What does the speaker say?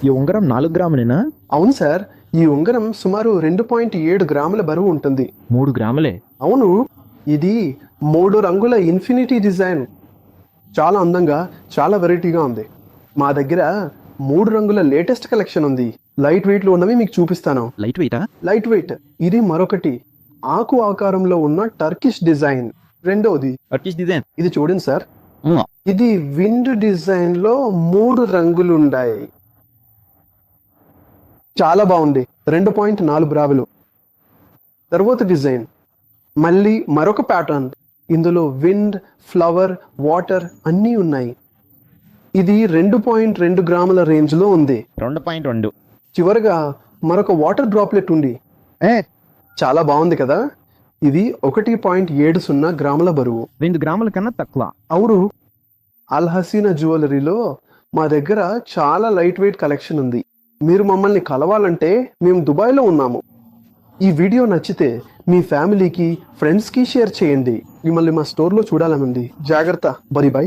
ఈ ఉంగరం 4 గ్రాములేనా? అవును సార్, ఈ ఉంగరం సుమారు 2.7 గ్రాముల బరువు ఉంటుంది. 3 గ్రాములే. అవును, ఇది 3 రంగుల ఇన్ఫినిటీ డిజైన్. చాలా అందంగా, చాలా వెరైటీగా ఉంది. మా దగ్గర 3 రంగుల లేటెస్ట్ కలెక్షన్ ఉంది. లైట్ వెయిట్ లో ఉన్నవి మీకు చూపిస్తాను. లైట్ వెయిటా? Light weight. ఇది మరొకటి ఆకు ఆకారంలో ఉన్న టర్కిష్ డిజైన్. రెండోది టర్కిష్ డిజైన్. ఇది చూడండి సార్, హ్మ్. ఇది విండ్ డిజైన్ లో 3 రంగులు ఉన్నాయి. చాలా బాగుంది. 2.4 గ్రాములు. తర్వాత డిజైన్ మళ్ళీ మరొక ప్యాటర్న్. ఇందులో విండ్, ఫ్లవర్, వాటర్ అన్నీ ఉన్నాయి. ఇది 2.2 గ్రాముల రేంజ్ లో ఉంది. 2.2. చివరగా మరొక వాటర్ డ్రాప్లెట్ ఉంది. చాలా బాగుంది కదా. ఇది 1.70 గ్రాముల బరువు. 2 గ్రాముల కన్నా తక్కువ. అవును, అల్ హసీనా జ్యువెలరీలో మా దగ్గర చాలా లైట్ వెయిట్ కలెక్షన్ ఉంది. మీరు మమ్మల్ని కలవాలంటే మేము దుబాయ్లో ఉన్నాము. ఈ వీడియో నచ్చితే మీ ఫ్యామిలీకి, ఫ్రెండ్స్కి షేర్ చేయండి. మిమ్మల్ని మా స్టోర్లో చూడాలనుంది. జాగ్రత్త. బై.